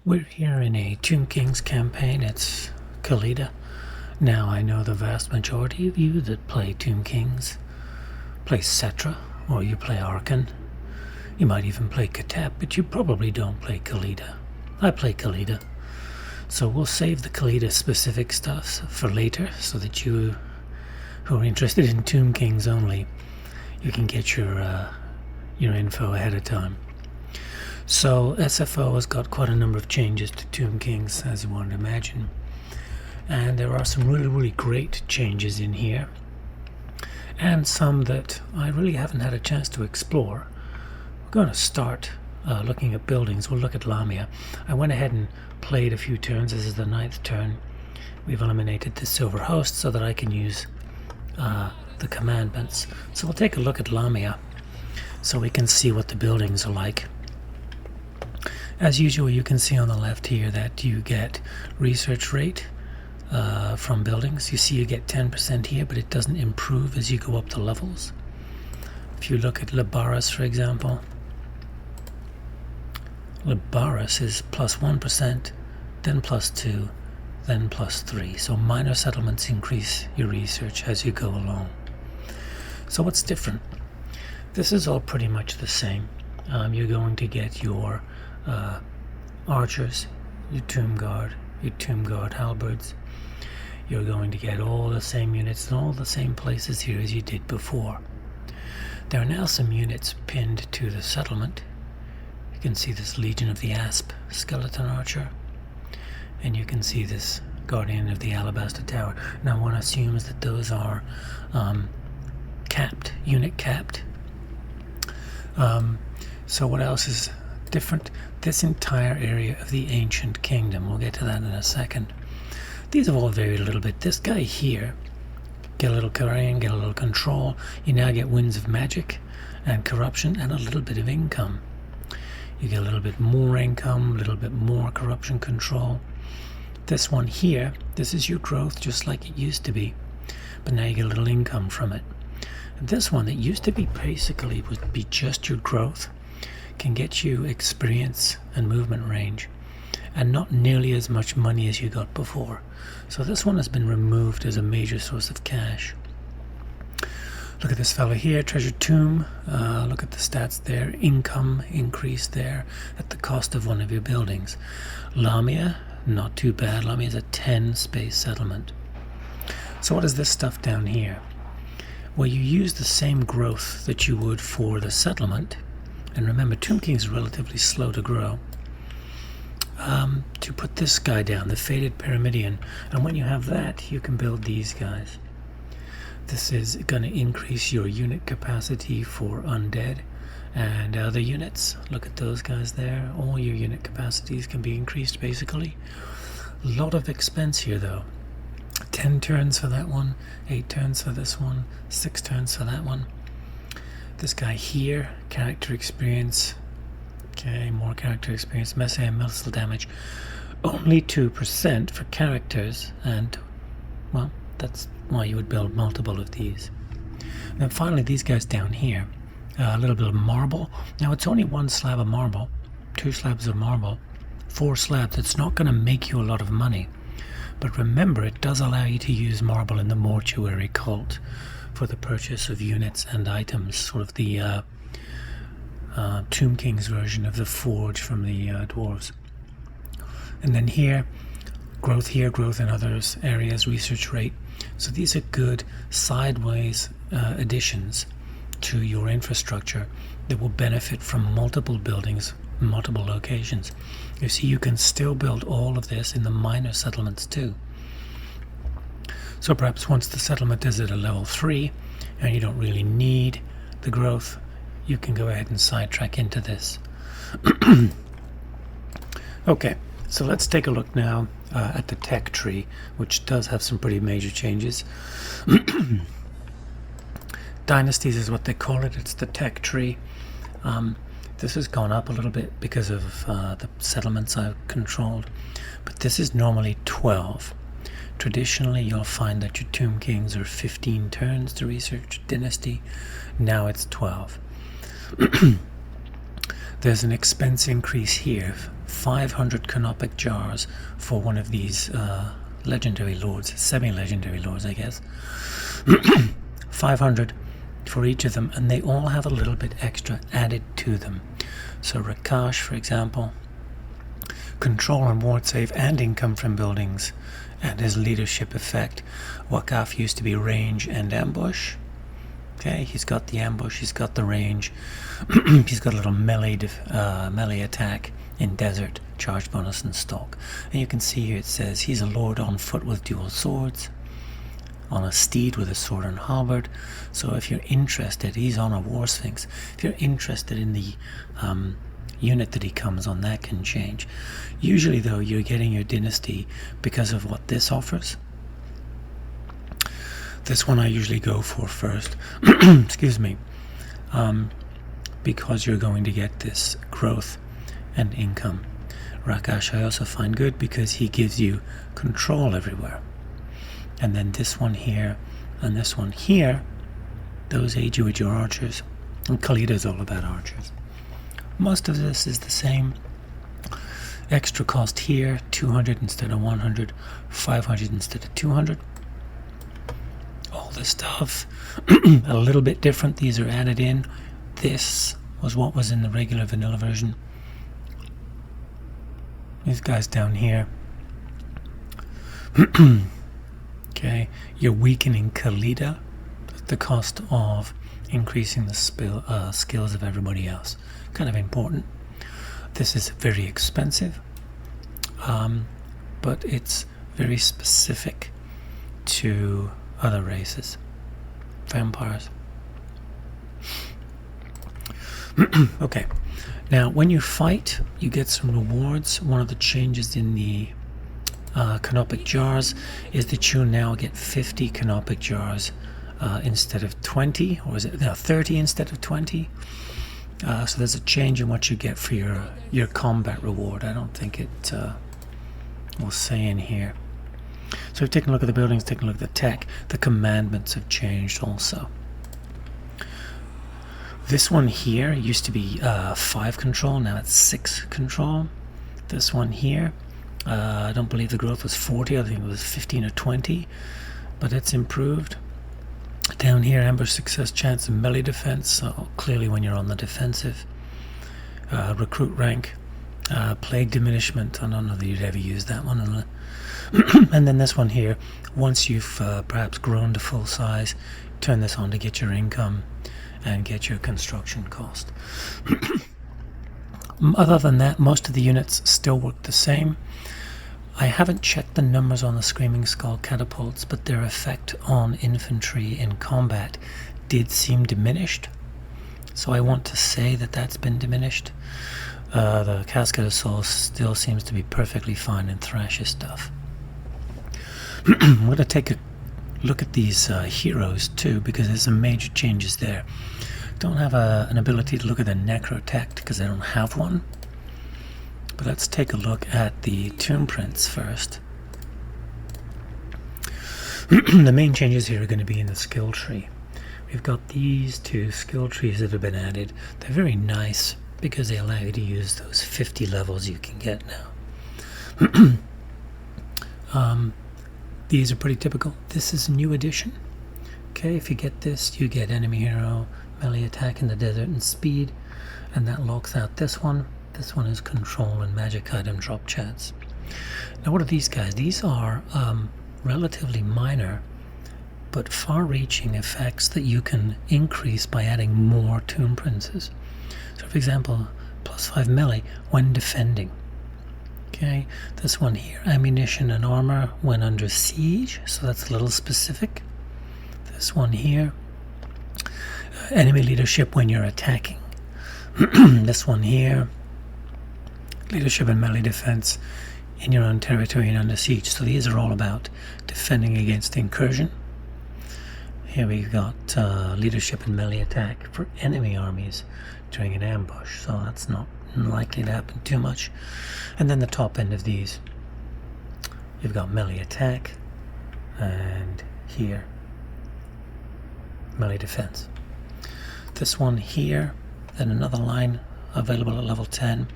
We're here in a Tomb Kings campaign. It's Khalida. Now I know the vast majority of you that play Tomb Kings play Cetra, or you play Arkan. You might even play Katep, but you probably don't play Khalida. I play Khalida. So we'll save the Khalida specific stuff for later, so that you who are interested in Tomb Kings only, you can get your info ahead of time. So SFO has got quite a number of changes to Tomb Kings, as you want to imagine, and there are some really great changes in here, and some that I really haven't had a chance to explore. We're going to start looking at buildings. We'll look at Lamia. I went ahead and played a few turns. This is the 9th turn. We've eliminated the silver host so that I can use the commandments. So we'll take a look at Lamia so we can see what the buildings are like. As usual, you can see on the left here that you get research rate from buildings. You see you get 10% here, but it doesn't improve as you go up the levels. If you look at Lybaras, for example, Lybaras is plus 1%, then plus 2, then plus 3. So minor settlements increase your research as you go along. So what's different? This is all pretty much the same. You're going to get your archers, your tomb guard halberds. You're going to get all the same units in all the same places here as you did before. There are now some units pinned to the settlement. You can see this Legion of the Asp skeleton archer, and you can see this Guardian of the Alabaster Tower. Now one assumes that those are capped, unit capped. So what else is different? This entire area of the Ancient Kingdom, we'll get to that in a second. These have all varied a little bit. This guy here, get a little terrain, get a little control. You now get winds of magic and corruption and a little bit of income. You get a little bit more income, a little bit more corruption control. This one here, this is your growth just like it used to be, but now you get a little income from it. And this one that used to be basically would be just your growth, can get you experience and movement range, and not nearly as much money as you got before. So this one has been removed as a major source of cash. Look at this fellow here, Treasure Tomb. Look at the stats there. Income increase there at the cost of one of your buildings. Lamia, not too bad. Lamia is a 10 space settlement. So what is this stuff down here? Well, you use the same growth that you would for the settlement. And remember, Tomb King is relatively slow to grow. To put this guy down, the Faded Pyramidion. And when you have that, you can build these guys. This is going to increase your unit capacity for undead and other units. Look at those guys there. All your unit capacities can be increased, basically. A lot of expense here, though. 10 turns for that one, 8 turns for this one, 6 turns for that one. This guy here, character experience. Okay, more character experience. Messy and missile damage. Only 2% for characters, and, well, that's why you would build multiple of these. And then finally, these guys down here. A little bit of marble. Now, it's only 1 slab of marble, 2 slabs of marble, 4 slabs. It's not going to make you a lot of money. But remember, it does allow you to use marble in the mortuary cult for the purchase of units and items, sort of the Tomb King's version of the forge from the dwarves. And then here, growth in other areas, research rate. So these are good sideways additions to your infrastructure that will benefit from multiple buildings, multiple locations. You see, you can still build all of this in the minor settlements too. So perhaps once the settlement is at a level 3 and you don't really need the growth, you can go ahead and sidetrack into this. Okay, so let's take a look now at the tech tree, which does have some pretty major changes. Dynasties is what they call it. It's the tech tree. This has gone up a little bit because of the settlements I've controlled, but this is normally 12. Traditionally, you'll find that your Tomb Kings are 15 turns to research dynasty. Now it's 12. There's an expense increase here, 500 canopic jars for one of these legendary lords, semi-legendary lords I guess. 500 for each of them, and they all have a little bit extra added to them. So Rakash, for example, control and ward save and income from buildings, and his leadership effect. Wakaf used to be range and ambush. Okay, he's got the ambush, he's got the range, he's got a little melee attack in desert, charge bonus and stalk. And you can see here it says he's a lord on foot with dual swords, on a steed with a sword and halberd. So if you're interested, he's on a war sphinx. If you're interested in the unit that he comes on, that can change. Usually though, you're getting your dynasty because of what this offers. This one I usually go for first, excuse me, because you're going to get this growth and income. Rakash I also find good because he gives you control everywhere. And then this one here and this one here, those aid you with your archers. And Khalida is all about archers. Most of this is the same. Extra cost here, 200 instead of 100, 500 instead of 200. All this stuff, a little bit different. These are added in. This was what was in the regular vanilla version. These guys down here. Okay, you're weakening Khalida at the cost of increasing the skills of everybody else. Kind of important. This is very expensive, but it's very specific to other races. Vampires. Okay, now when you fight, you get some rewards. One of the changes in the canopic jars is that you now get 50 canopic jars instead of 20, or is it now 30 instead of 20? So there's a change in what you get for your combat reward. I don't think it will say in here. So we've taken a look at the buildings, taken a look at the tech. The commandments have changed also. This one here used to be 5 control, now it's 6 control. This one here, I don't believe the growth was 40, I think it was 15 or 20, but it's improved. Down here, ambush success chance and melee defense, so clearly when you're on the defensive. Recruit rank, plague diminishment, I don't know that you'd ever use that one. And then this one here, once you've perhaps grown to full size, turn this on to get your income and get your construction cost. Other than that, most of the units still work the same. I haven't checked the numbers on the Screaming Skull catapults, but their effect on infantry in combat did seem diminished. So I want to say that that's been diminished. The Casket of Souls still seems to be perfectly fine in Thrash's stuff. I'm going to take a look at these heroes too, because there's some major changes there. Don't have an ability to look at the Necrotect because I don't have one. But let's take a look at the tomb prints first. The main changes here are going to be in the skill tree. We've got these 2 skill trees that have been added. They're very nice because they allow you to use those 50 levels you can get now. These are pretty typical. This is a new addition. Okay, if you get this, you get enemy hero, melee attack in the desert, and speed, and that locks out this one. This one is control and magic item drop chance. Now what are these guys? These are relatively minor but far-reaching effects that you can increase by adding more tomb princes. So for example, +5 melee when defending. Okay, this one here, ammunition and armor when under siege, so that's a little specific. This one here, enemy leadership when you're attacking. This one here, leadership and melee defense in your own territory and under siege. So these are all about defending against incursion. Here we've got leadership and melee attack for enemy armies during an ambush, so that's not likely to happen too much. And then the top end of these, you've got melee attack, and here melee defense. This one here, then another line available at level 10.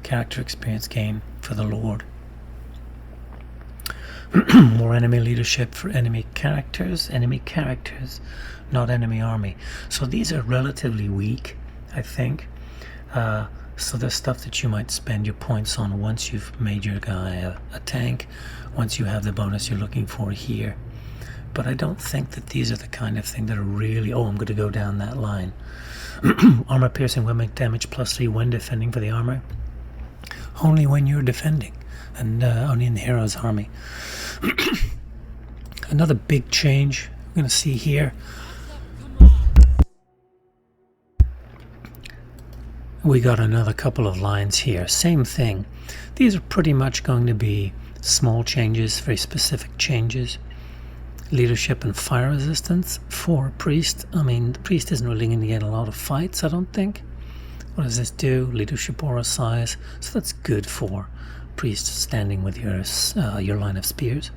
Character experience gain for the Lord. More enemy leadership for enemy characters, not enemy army. So these are relatively weak, I think. So there's stuff that you might spend your points on once you've made your guy a tank, once you have the bonus you're looking for here. But I don't think that these are the kind of thing that are really, oh, I'm going to go down that line. Armor piercing weapon damage +3 when defending for the armor. Only when you're defending, and only in the hero's army. Another big change we're going to see here. We got another couple of lines here. Same thing. These are pretty much going to be small changes, very specific changes. Leadership and fire resistance for priest. I mean, the priest isn't really going to get a lot of fights, I don't think. What does this do? Leadership aura size. So that's good for priest standing with your line of spears.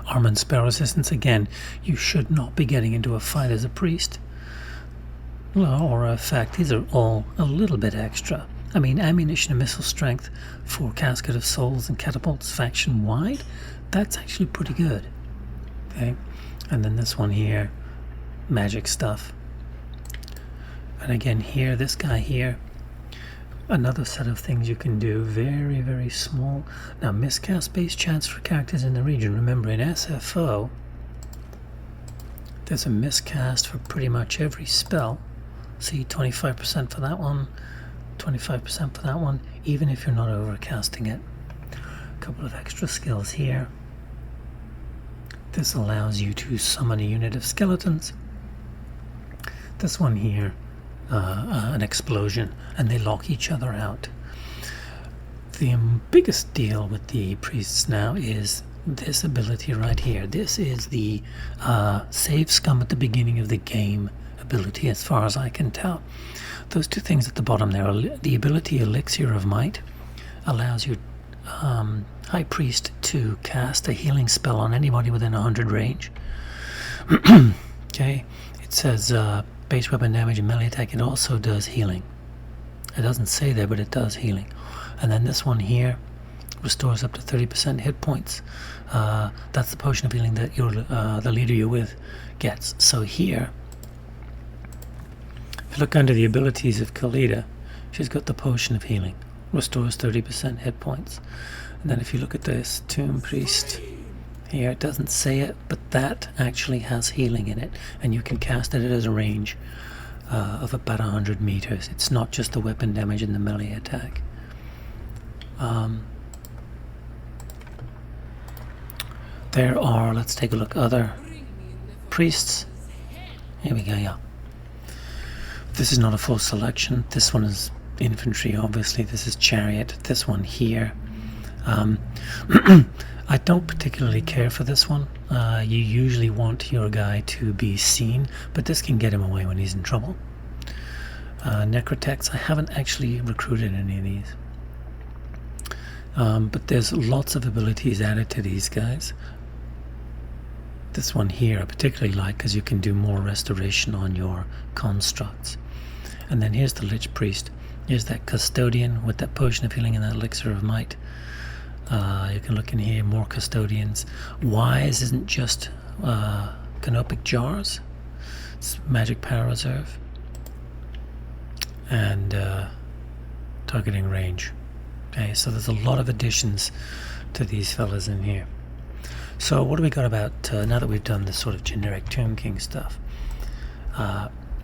Armor and spell resistance. Again, you should not be getting into a fight as a priest. Aura effect. These are all a little bit extra. I mean, ammunition and missile strength for Casket of Souls and catapults faction wide. That's actually pretty good. Okay, and then this one here, magic stuff. And again here, this guy here, another set of things you can do, very, very small. Now, miscast base chance for characters in the region. Remember, in SFO, there's a miscast for pretty much every spell. See, 25% for that one, 25% for that one, even if you're not overcasting it. A couple of extra skills here. This allows you to summon a unit of skeletons. This one here, an explosion, and they lock each other out. The biggest deal with the priests now is this ability right here. This is the save scum at the beginning of the game ability, as far as I can tell. Those two things at the bottom there, the ability Elixir of Might allows your High Priest to cast a healing spell on anybody within 100 range. Okay, it says base weapon damage and melee attack. It also does healing. It doesn't say there, but it does healing. And then this one here restores up to 30% hit points. That's the potion of healing that the leader you're with gets. So here, if you look under the abilities of Khalida, she's got the potion of healing. Restores 30% hit points. And then if you look at this Tomb Priest here, it doesn't say it, but that actually has healing in it, and you can cast it at a range of about 100 meters. It's not just the weapon damage and the melee attack. There are, let's take a look, other priests. Here we go, yeah. This is not a full selection. This one is infantry, obviously. This is chariot. This one here. I don't particularly care for this one. You usually want your guy to be seen, but this can get him away when he's in trouble. Necrotex, I haven't actually recruited any of these. But there's lots of abilities added to these guys. This one here I particularly like because you can do more restoration on your constructs. And then here's the Lich Priest. Here's that Custodian with that potion of healing and that Elixir of Might. You can look in here, more Custodians. Wise isn't just canopic jars. It's magic power reserve. And targeting range. Okay, so there's a lot of additions to these fellas in here. So what do we got about, now that we've done this sort of generic Tomb King stuff,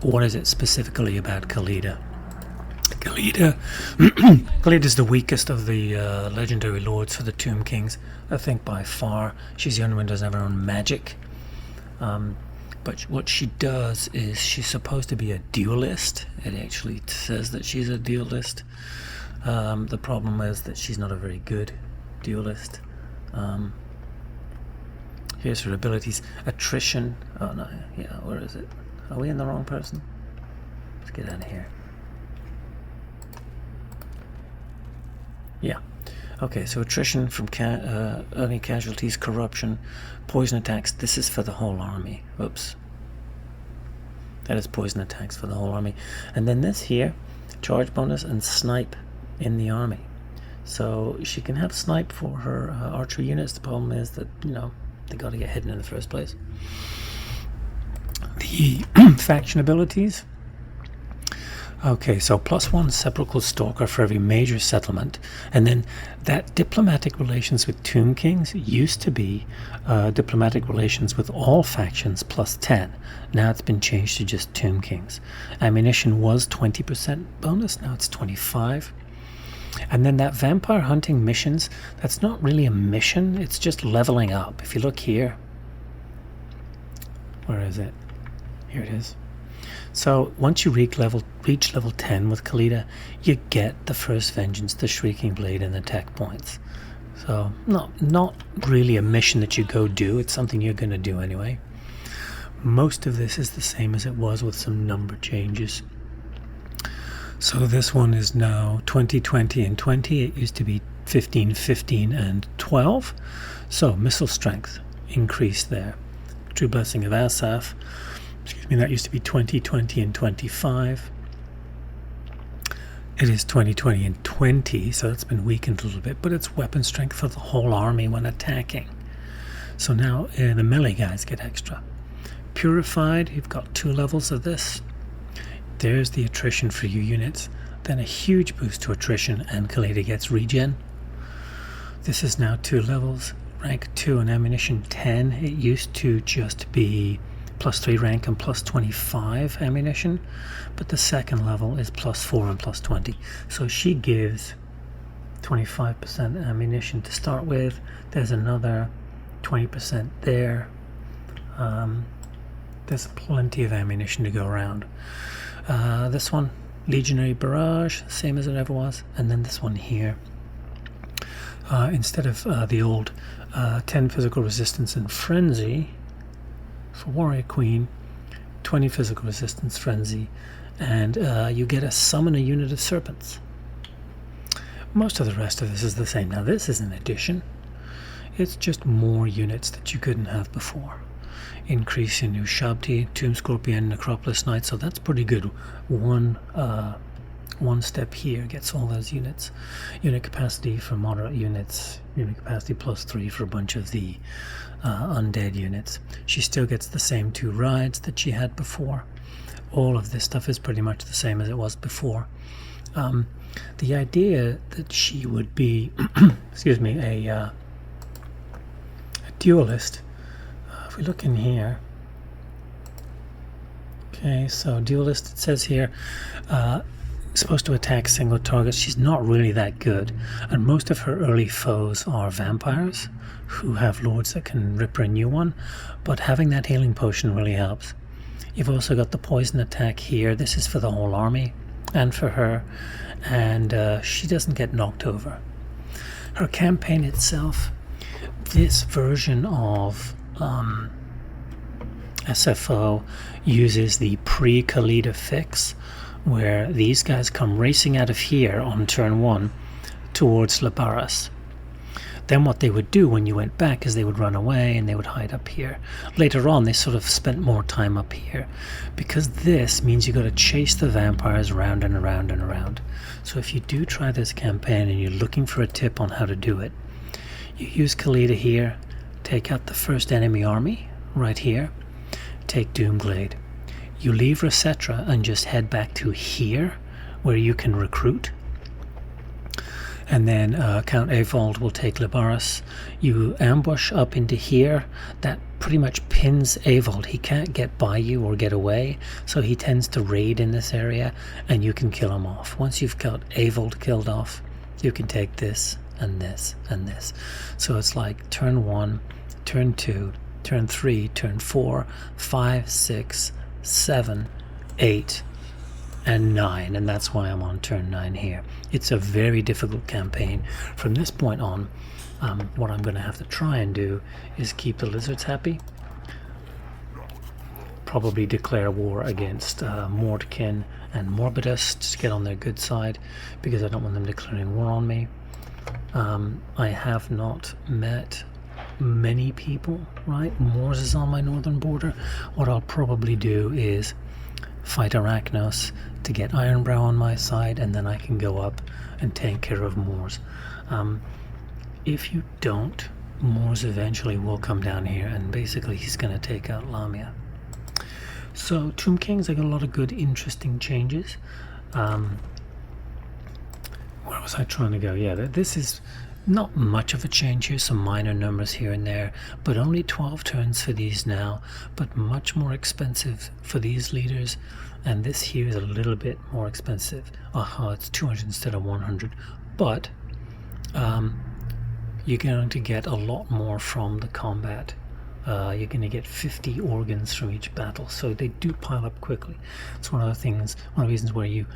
what is it specifically about Khalida? Khalida is the weakest of the legendary lords for the Tomb Kings, I think by far. She's the only one who doesn't have her own magic. But what she does is she's supposed to be a duelist. It actually says that she's a duelist. The problem is that she's not a very good duelist. Here's her abilities. Attrition. Oh no, yeah, where is it? Are we in the wrong person? Let's get out of here. Yeah. Okay, so attrition from early casualties, corruption, poison attacks. This is for the whole army. Oops. That is poison attacks for the whole army. And then this here, charge bonus and snipe in the army. So she can have snipe for her archer units. The problem is that, you know, they got to get hidden in the first place. The faction abilities. Okay, so +1 sepulchral stalker for every major settlement, and then that diplomatic relations with tomb kings used to be diplomatic relations with all factions +10. Now it's been changed to just tomb kings. Ammunition was 20% bonus, now it's 25. And then that vampire hunting missions, that's not really a mission, it's just leveling up. If you look here, where is it? Here it is. So once you reach level 10 with Khalida, you get the first vengeance, the shrieking blade, and the tech points. So not really a mission that you go do, it's something you're going to do anyway. Most of this is the same as it was with some number changes. So this one is now 20, 20, and 20. It used to be 15, 15, and 12. So missile strength increased there. True Blessing of Asaph. Excuse me, that used to be 20, 20, and 25. It is 20, 20, and 20, so that's been weakened a little bit, but it's weapon strength for the whole army when attacking. So now the melee guys get extra. Purified, you've got 2 levels of this. There's the attrition for your units. Then a huge boost to attrition, and Khalida gets regen. This is now 2 levels. Rank 2 and ammunition 10. It used to just be +3 rank and +25 ammunition, but the second level is +4 and +20. So she gives 25% ammunition to start with. There's another 20% there. There's plenty of ammunition to go around. This one, Legionary Barrage, same as it ever was. And then this one here, instead of the old 10 physical resistance and frenzy, for Warrior Queen, 20 physical resistance frenzy, and you get a summon a unit of serpents. Most of the rest of this is the same. Now this is an addition. It's just more units that you couldn't have before. Increase in Ushabti, Tomb Scorpion, Necropolis Knight, so that's pretty good. One step here gets all those units. Unit capacity for moderate units, unit capacity +3 for a bunch of the undead units. She still gets the same 2 rides that she had before. All of this stuff is pretty much the same as it was before. The idea that she would be excuse me, a duelist, if we look in here, okay, so duelist, it says here, supposed to attack single targets. She's not really that good, and most of her early foes are vampires who have lords that can rip her a new one, but having that healing potion really helps. You've also got the poison attack here. This is for the whole army and for her, and she doesn't get knocked over. Her campaign itself, this version of SFO uses the pre-Khalida fix, where these guys come racing out of here on turn 1 towards Lybaras. Then what they would do when you went back is they would run away and they would hide up here. Later on they sort of spent more time up here, because this means you got to chase the vampires around and around and around. So if you do try this campaign and you're looking for a tip on how to do it, you use Khalida here, take out the first enemy army right here, take Doomglade. You leave Resetra and just head back to here where you can recruit. And then Count Avold will take Lybaras. You ambush up into here. That pretty much pins Avold. He can't get by you or get away, so he tends to raid in this area, and you can kill him off. Once you've got Avold killed off, you can take this and this and this. So it's like turn 1, turn 2, turn 3, turn 4, 5, 6, 7, 8, and 9, and that's why I'm on turn 9 here. It's a very difficult campaign. From this point on, what I'm going to have to try and do is keep the lizards happy. Probably declare war against Mordkin and Morbidus to get on their good side, because I don't want them declaring war on me. I have not met many people, right? Moors is on my northern border. What I'll probably do is fight Arachnos to get Ironbrow on my side, and then I can go up and take care of Moors. If you don't, Moors eventually will come down here, and basically he's going to take out Lamia. So Tomb Kings, I got a lot of good, interesting changes. Where was I trying to go? Yeah, this is not much of a change here, some minor numbers here and there, but only 12 turns for these now, but much more expensive for these leaders. And this here is a little bit more expensive. It's 200 instead of 100, but you're going to get a lot more from the combat. You're going to get 50 organs from each battle, so they do pile up quickly. It's one of the reasons where you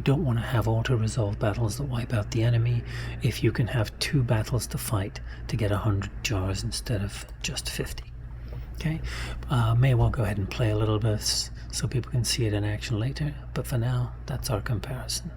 don't want to have auto-resolve battles that wipe out the enemy. If you can have 2 battles to fight to get 100 jars instead of just 50. Okay, may well go ahead and play a little bit so people can see it in action later, but for now, that's our comparison.